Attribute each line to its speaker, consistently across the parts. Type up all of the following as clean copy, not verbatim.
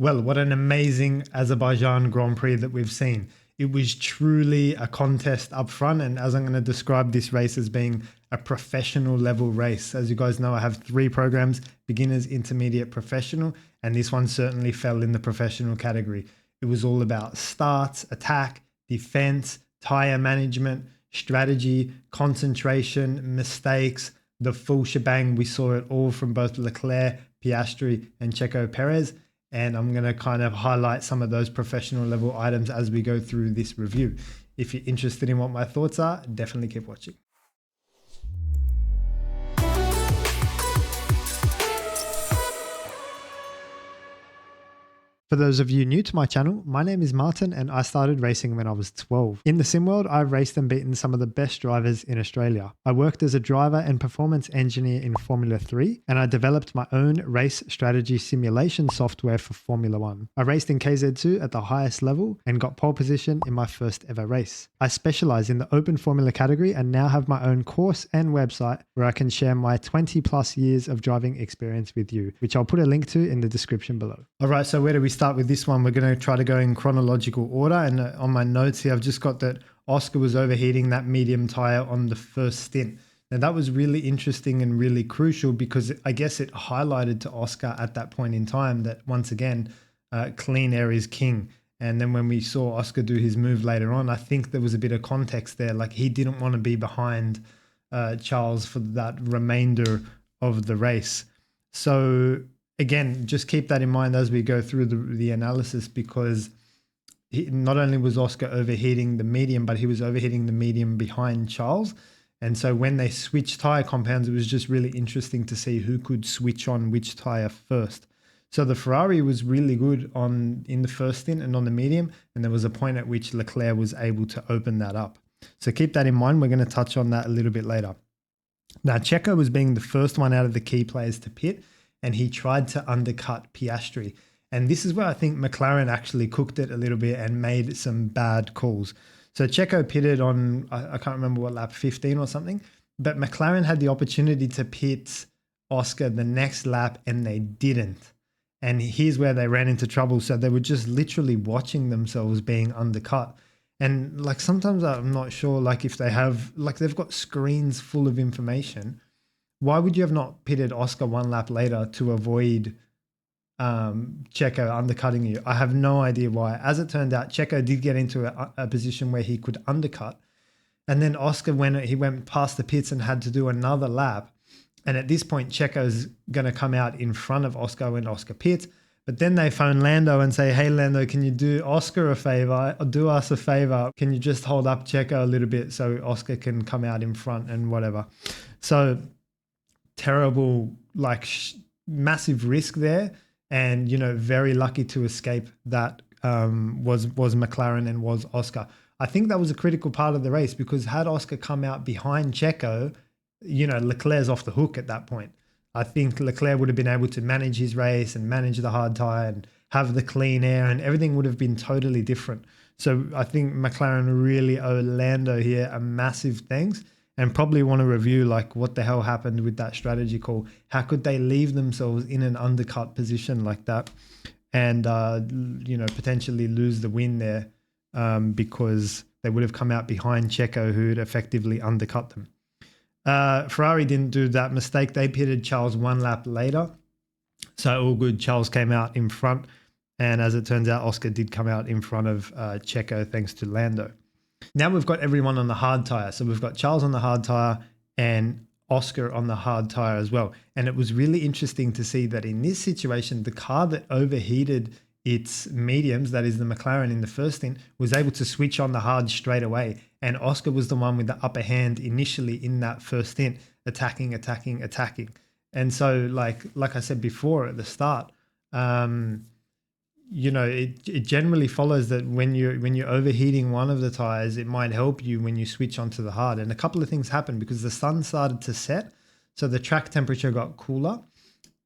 Speaker 1: Well, what an amazing Azerbaijan Grand Prix that we've seen. It was truly a contest up front. And as I'm going to describe this race as being a professional level race, as you guys know, I have 3 programs: beginners, intermediate, professional. And this one certainly fell in the professional category. It was all about starts, attack, defense, tire management, strategy, concentration, mistakes, the full shebang. We saw it all from both Leclerc, Piastri, and Checo Perez. And I'm going to kind of highlight some of those professional level items as we go through this review. If you're interested in what my thoughts are, definitely keep watching. For those of you new to my channel, my name is Martin and I started racing when I was 12. In the sim world, I've raced and beaten some of the best drivers in Australia. I worked as a driver and performance engineer in Formula 3 and I developed my own race strategy simulation software for Formula 1. I raced in KZ2 at the highest level and got pole position in my first ever race. I specialize in the open formula category and now have my own course and website where I can share my 20 plus years of driving experience with you, which I'll put a link to in the description below. All right, so where do we start with this one? We're going to try to go in chronological order. And on my notes here, I've just got that Oscar was overheating that medium tire on the first stint. Now that was really interesting and really crucial because I guess it highlighted to Oscar at that point in time that once again, clean air is king. And then when we saw Oscar do his move later on, I think there was a bit of context there. Like he didn't want to be behind Charles for that remainder of the race. So again, just keep that in mind as we go through the analysis, because not only was Oscar overheating the medium, but he was overheating the medium behind Charles. And so when they switched tire compounds, it was just really interesting to see who could switch on which tire first. So the Ferrari was really good in the first stint and on the medium, and there was a point at which Leclerc was able to open that up. So keep that in mind. We're going to touch on that a little bit later. Now, Checo was being the first one out of the key players to pit, and he tried to undercut Piastri. And this is where I think McLaren actually cooked it a little bit and made some bad calls. So Checo pitted on, I can't remember what lap, 15 or something, but McLaren had the opportunity to pit Oscar the next lap and they didn't. And here's where they ran into trouble. So they were just literally watching themselves being undercut. And like sometimes I'm not sure, like if they have, like they've got screens full of information. Why would you have not pitted Oscar one lap later to avoid Checo undercutting you? I have no idea why. As it turned out, Checo did get into a position where he could undercut. And then Oscar, when he went past the pits and had to do another lap. And at this point, Checo's going to come out in front of Oscar when Oscar pits. But then they phone Lando and say, hey, Lando, can you do Oscar a favor or do us a favor? Can you just hold up Checo a little bit so Oscar can come out in front and whatever? So terrible, like massive risk there. And, you know, very lucky to escape that was McLaren and was Oscar. I think that was a critical part of the race because had Oscar come out behind Checo, you know, Leclerc's off the hook at that point. I think Leclerc would have been able to manage his race and manage the hard tire and have the clean air and everything would have been totally different. So I think McLaren really owe Lando here a massive thanks. And probably want to review like what the hell happened with that strategy call. How could they leave themselves in an undercut position like that and, you know, potentially lose the win there because they would have come out behind Checo who'd effectively undercut them. Ferrari didn't do that mistake. They pitted Charles one lap later. So all good. Charles came out in front. And as it turns out, Oscar did come out in front of Checo thanks to Lando. Now we've got everyone on the hard tire. So we've got Charles on the hard tire and Oscar on the hard tire as well. And it was really interesting to see that in this situation, the car that overheated its mediums, that is the McLaren in the first stint, was able to switch on the hard straight away. And Oscar was the one with the upper hand initially in that first stint, attacking. And so like I said before at the start, you know, it generally follows that when you're overheating one of the tires, it might help you when you switch onto the hard. And a couple of things happened because the sun started to set, so the track temperature got cooler.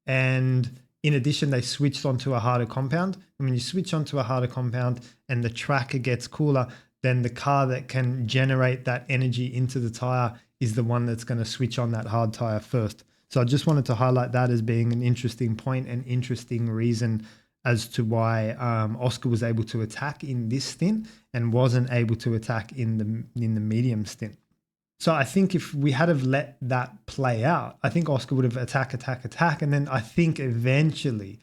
Speaker 1: And in addition, they switched onto a harder compound. And when you switch onto a harder compound and the track gets cooler, then the car that can generate that energy into the tire is the one that's going to switch on that hard tire first. So I just wanted to highlight that as being an interesting point and interesting reason as to why Oscar was able to attack in this stint and wasn't able to attack in the medium stint. So I think if we had have let that play out, I think Oscar would have attack, and then I think eventually,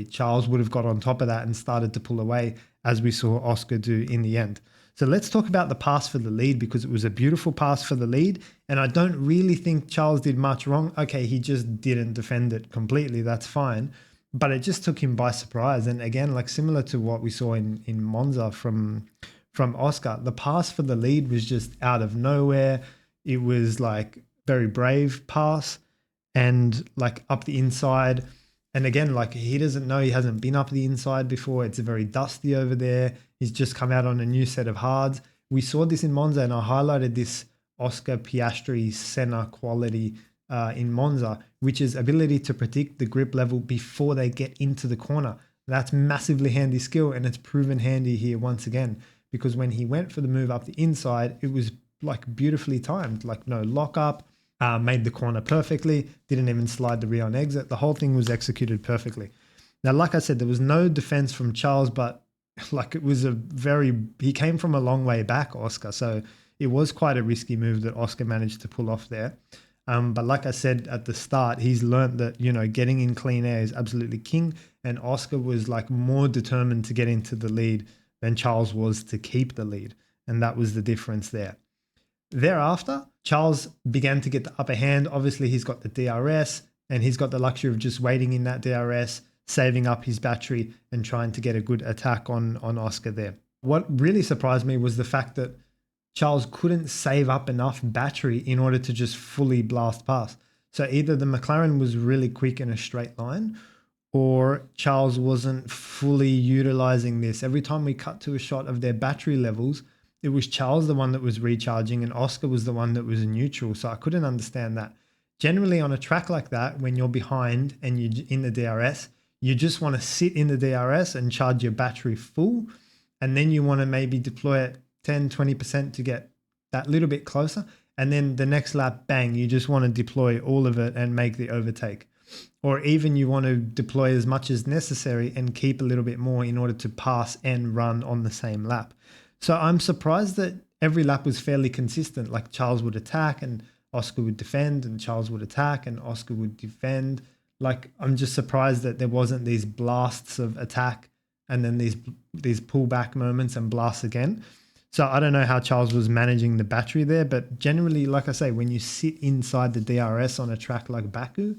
Speaker 1: Charles would have got on top of that and started to pull away, as we saw Oscar do in the end. So let's talk about the pass for the lead, because it was a beautiful pass for the lead, and I don't really think Charles did much wrong. Okay, he just didn't defend it completely. That's fine. But it just took him by surprise. And again, like similar to what we saw in Monza from Oscar, the pass for the lead was just out of nowhere. It was like very brave pass and like up the inside. And again, like he doesn't know, he hasn't been up the inside before. It's very dusty over there. He's just come out on a new set of hards. We saw this in Monza, and I highlighted this Oscar Piastri Senna quality in Monza, which is ability to predict the grip level before they get into the corner. That's massively handy skill, and it's proven handy here once again, because when he went for the move up the inside, it was like beautifully timed, like no lockup, made the corner perfectly, didn't even slide the rear on exit. The whole thing was executed perfectly. Now, like I said, there was no defense from Charles, but like it was he came from a long way back, Oscar. So it was quite a risky move that Oscar managed to pull off there. But like I said at the start, he's learned that, getting in clean air is absolutely king. And Oscar was like more determined to get into the lead than Charles was to keep the lead. And that was the difference there. Thereafter, Charles began to get the upper hand. Obviously, he's got the DRS, and he's got the luxury of just waiting in that DRS, saving up his battery and trying to get a good attack on Oscar there. What really surprised me was the fact that Charles couldn't save up enough battery in order to just fully blast past. So either the McLaren was really quick in a straight line, or Charles wasn't fully utilizing this. Every time we cut to a shot of their battery levels, it was Charles the one that was recharging and Oscar was the one that was neutral. So I couldn't understand that. Generally on a track like that, when you're behind and you're in the DRS, you just want to sit in the DRS and charge your battery full. And then you want to maybe deploy it 10, 20% to get that little bit closer. And then the next lap, bang, you just want to deploy all of it and make the overtake. Or even you want to deploy as much as necessary and keep a little bit more in order to pass and run on the same lap. So I'm surprised that every lap was fairly consistent. Like Charles would attack and Oscar would defend, and Charles would attack and Oscar would defend. Like, I'm just surprised that there wasn't these blasts of attack and then these pullback moments and blasts again. So I don't know how Charles was managing the battery there, but generally, like I say, when you sit inside the DRS on a track like Baku,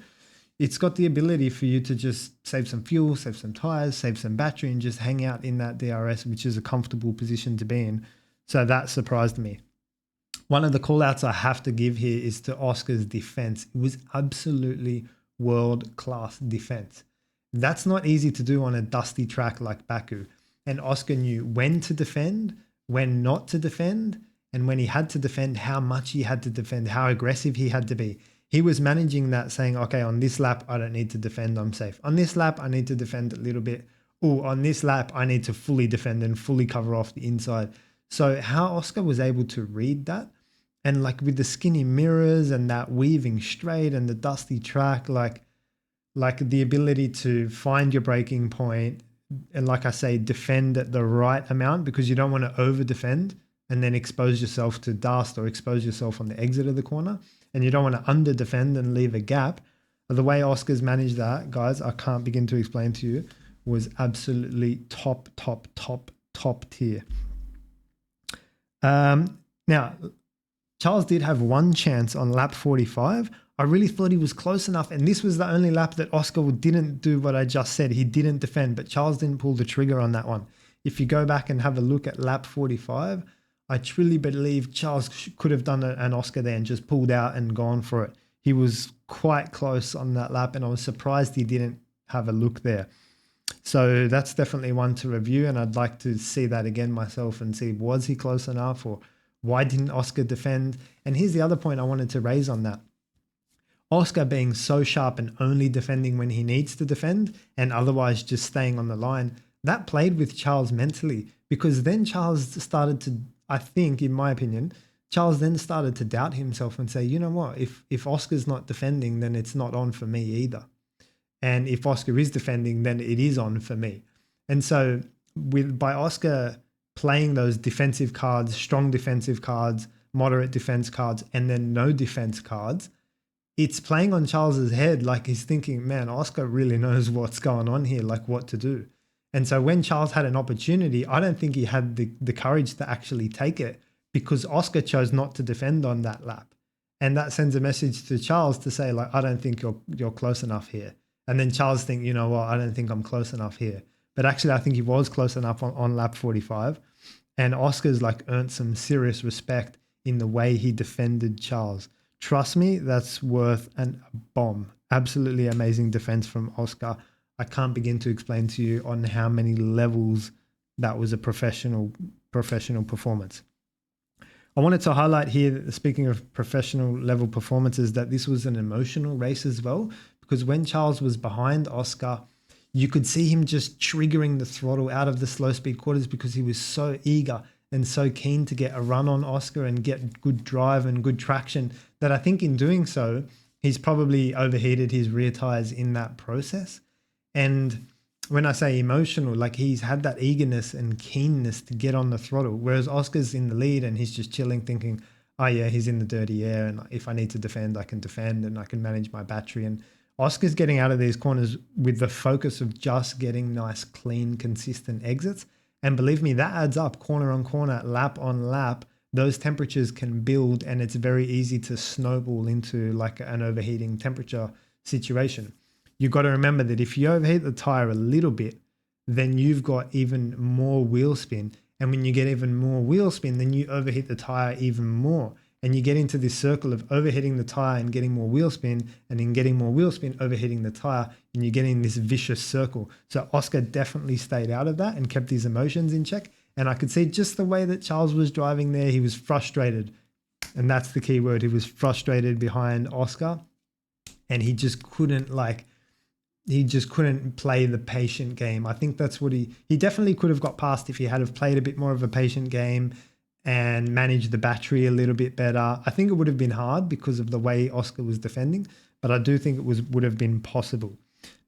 Speaker 1: it's got the ability for you to just save some fuel, save some tires, save some battery, and just hang out in that DRS, which is a comfortable position to be in. So that surprised me. One of the call outs I have to give here is to Oscar's defense. It was absolutely world-class defense. That's not easy to do on a dusty track like Baku. And Oscar knew when to defend, when not to defend, and when he had to defend, how much he had to defend, how aggressive he had to be. He was managing that, saying, okay, on this lap, I don't need to defend, I'm safe. On this lap, I need to defend a little bit. Oh, on this lap, I need to fully defend and fully cover off the inside. So how Oscar was able to read that, and like with the skinny mirrors and that weaving straight and the dusty track, like the ability to find your breaking point and, like I say, defend at the right amount, because you don't want to over defend and then expose yourself to dust or expose yourself on the exit of the corner. And you don't want to under defend and leave a gap. The way Oscar's managed that, guys, I can't begin to explain to you, was absolutely top tier. Now, Charles did have one chance on lap 45. I really thought he was close enough. And this was the only lap that Oscar didn't do what I just said. He didn't defend, but Charles didn't pull the trigger on that one. If you go back and have a look at lap 45, I truly believe Charles could have done an Oscar there and just pulled out and gone for it. He was quite close on that lap, and I was surprised he didn't have a look there. So that's definitely one to review, and I'd like to see that again myself and see, was he close enough, or why didn't Oscar defend? And here's the other point I wanted to raise on that. Oscar being so sharp and only defending when he needs to defend and otherwise just staying on the line, that played with Charles mentally, because then Charles started to, I think, in my opinion, Charles then started to doubt himself and say, you know what, if Oscar's not defending, then it's not on for me either. And if Oscar is defending, then it is on for me. And so by Oscar playing those defensive cards, strong defensive cards, moderate defense cards, and then no defense cards, it's playing on Charles's head. Like he's thinking, man, Oscar really knows what's going on here, like what to do. And so when Charles had an opportunity, I don't think he had the courage to actually take it because Oscar chose not to defend on that lap. And that sends a message to Charles to say, like, I don't think you're close enough here. And then Charles think, you know what, I don't think I'm close enough here. But actually, I think he was close enough on lap 45. And Oscar's like earned some serious respect in the way he defended Charles. Trust me, that's worth a bomb. Absolutely amazing defense from Oscar. I can't begin to explain to you on how many levels that was a professional performance. I wanted to highlight here, speaking of professional level performances, that this was an emotional race as well, because when Charles was behind Oscar, you could see him just triggering the throttle out of the slow speed quarters because he was so eager and so keen to get a run on Oscar and get good drive and good traction that I think in doing so, he's probably overheated his rear tires in that process. And when I say emotional, like he's had that eagerness and keenness to get on the throttle, whereas Oscar's in the lead and he's just chilling thinking, oh yeah, he's in the dirty air. And if I need to defend, I can defend and I can manage my battery. And Oscar's getting out of these corners with the focus of just getting nice, clean, consistent exits. And believe me, that adds up corner on corner, lap on lap. Those temperatures can build and it's very easy to snowball into like an overheating temperature situation. You've got to remember that if you overheat the tire a little bit, then you've got even more wheel spin. And when you get even more wheel spin, then you overheat the tire even more. And you get into this circle of overheating the tire and getting more wheel spin, and then getting more wheel spin, overheating the tire, and you're getting this vicious circle. So Oscar definitely stayed out of that and kept his emotions in check. And I could see just the way that Charles was driving there, he was frustrated. And that's the key word. He was frustrated behind Oscar. And he just couldn't play the patient game. I think that's what he definitely could have got past if he had have played a bit more of a patient game and managed the battery a little bit better. I think it would have been hard because of the way Oscar was defending, but I do think it would have been possible.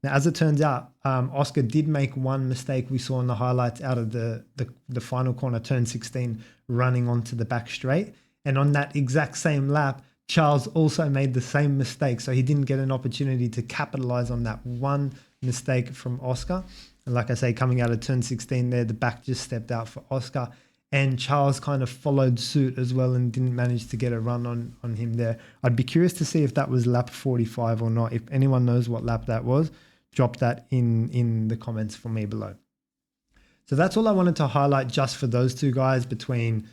Speaker 1: Now, as it turns out, Oscar did make one mistake we saw in the highlights out of the final corner, turn 16, running onto the back straight. And on that exact same lap, Charles also made the same mistake. So he didn't get an opportunity to capitalize on that one mistake from Oscar. And like I say, coming out of turn 16 there, the back just stepped out for Oscar. And Charles kind of followed suit as well and didn't manage to get a run on him there. I'd be curious to see if that was lap 45 or not. If anyone knows what lap that was, drop that in the comments for me below. So that's all I wanted to highlight just for those two guys between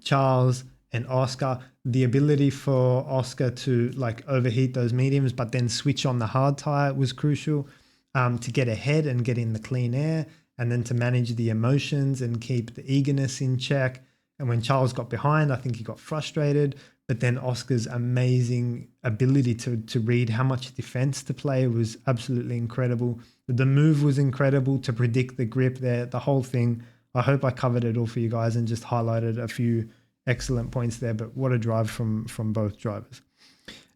Speaker 1: Charles and Oscar. The ability for Oscar to like overheat those mediums but then switch on the hard tire was crucial to get ahead and get in the clean air, and then to manage the emotions and keep the eagerness in check. And when Charles got behind, I think he got frustrated, but then Oscar's amazing ability to read how much defense to play was absolutely incredible. The move was incredible to predict the grip there, the whole thing. I hope I covered it all for you guys and just highlighted a few excellent points there, but what a drive from both drivers.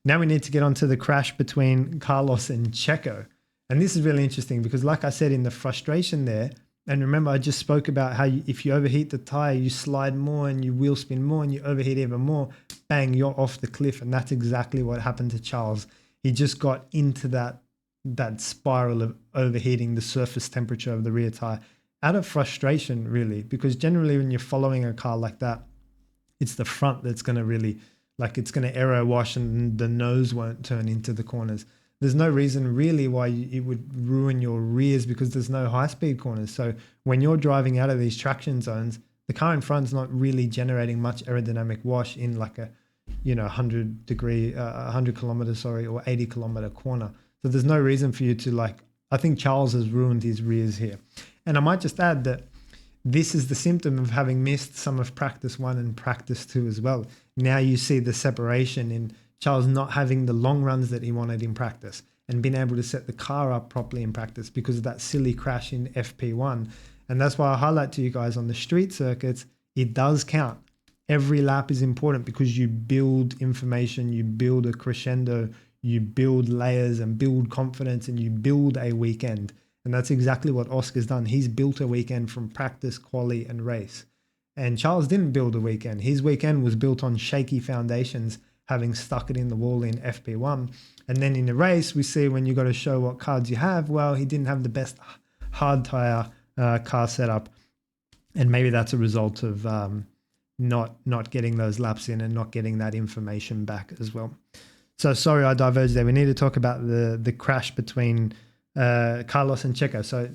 Speaker 1: Now we need to get on to the crash between Carlos and Checo. And this is really interesting because like I said in the frustration there, and remember I just spoke about how if you overheat the tire, you slide more and you wheel spin more and you overheat even more, bang, you're off the cliff. And that's exactly what happened to Charles. He just got into that spiral of overheating the surface temperature of the rear tire out of frustration, really, because generally when you're following a car like that, it's the front that's going to really, like it's going to aero wash and the nose won't turn into the corners. There's no reason really why it would ruin your rears because there's no high-speed corners. So when you're driving out of these traction zones, the car in front's not really generating much aerodynamic wash in like a, 100 kilometer, or 80 kilometer corner. So there's no reason for you to I think Charles has ruined his rears here. And I might just add that this is the symptom of having missed some of practice 1 and practice 2 as well. Now you see the separation in Charles not having the long runs that he wanted in practice and being able to set the car up properly in practice because of that silly crash in FP1. And that's why I highlight to you guys on the street circuits, it does count. Every lap is important because you build information, you build a crescendo, you build layers and build confidence and you build a weekend. And that's exactly what Oscar's done. He's built a weekend from practice, quali, and race. And Charles didn't build a weekend. His weekend was built on shaky foundations, having stuck it in the wall in FP1. And then in the race, we see when you got to show what cards you have, well, he didn't have the best hard tire car setup. And maybe that's a result of not getting those laps in and not getting that information back as well. So sorry, I diverged there. We need to talk about the crash between Carlos and Checo. So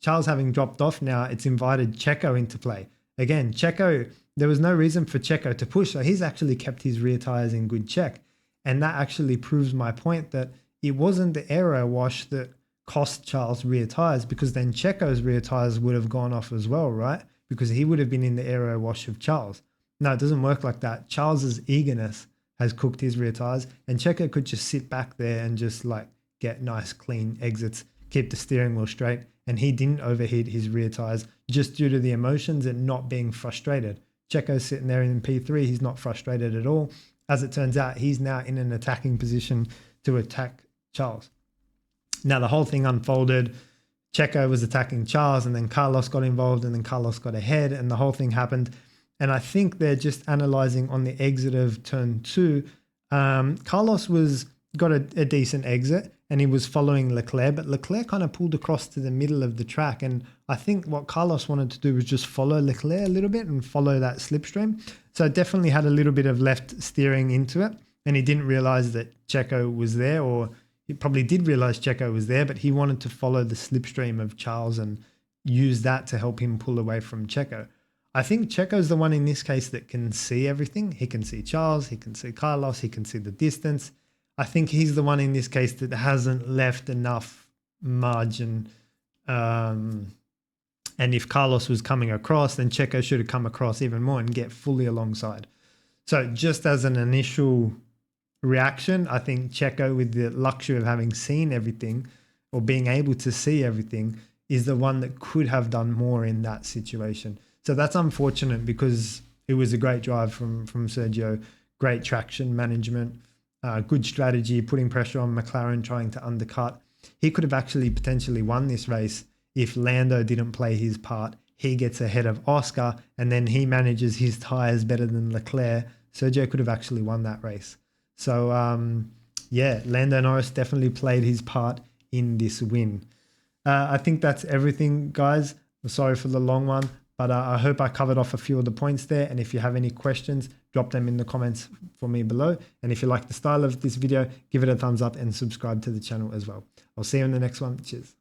Speaker 1: Charles having dropped off now, it's invited Checo into play. Again, Checo, there was no reason for Checo to push. So he's actually kept his rear tires in good check. And that actually proves my point that it wasn't the aero wash that cost Charles rear tires, because then Checo's rear tires would have gone off as well, right? Because he would have been in the aero wash of Charles. No, it doesn't work like that. Charles's eagerness has cooked his rear tires, and Checo could just sit back there and just like get nice clean exits, keep the steering wheel straight. And he didn't overheat his rear tires just due to the emotions and not being frustrated. Checo's sitting there in P3. He's not frustrated at all. As it turns out, he's now in an attacking position to attack Charles. Now, the whole thing unfolded. Checo was attacking Charles, and then Carlos got involved, and then Carlos got ahead, and the whole thing happened. And I think they're just analyzing on the exit of turn 2. Carlos got a decent exit, and he was following Leclerc, but Leclerc kind of pulled across to the middle of the track. And I think what Carlos wanted to do was just follow Leclerc a little bit and follow that slipstream. So it definitely had a little bit of left steering into it. And he didn't realize that Checo was there, or he probably did realize Checo was there, but he wanted to follow the slipstream of Charles and use that to help him pull away from Checo. I think Checo's the one in this case that can see everything. He can see Charles, he can see Carlos, he can see the distance. I think he's the one in this case that hasn't left enough margin. And if Carlos was coming across, then Checo should have come across even more and get fully alongside. So just as an initial reaction, I think Checo, with the luxury of having seen everything or being able to see everything, is the one that could have done more in that situation. So that's unfortunate, because it was a great drive from Sergio, great traction management, good strategy, putting pressure on McLaren, trying to undercut. He could have actually potentially won this race if Lando didn't play his part. He gets ahead of Oscar, and then he manages his tyres better than Leclerc. Sergio could have actually won that race. So yeah, Lando Norris definitely played his part in this win. I think that's everything, guys. I'm sorry for the long one, but I hope I covered off a few of the points there. And if you have any questions, drop them in the comments for me below. And if you like the style of this video, give it a thumbs up and subscribe to the channel as well. I'll see you in the next one. Cheers.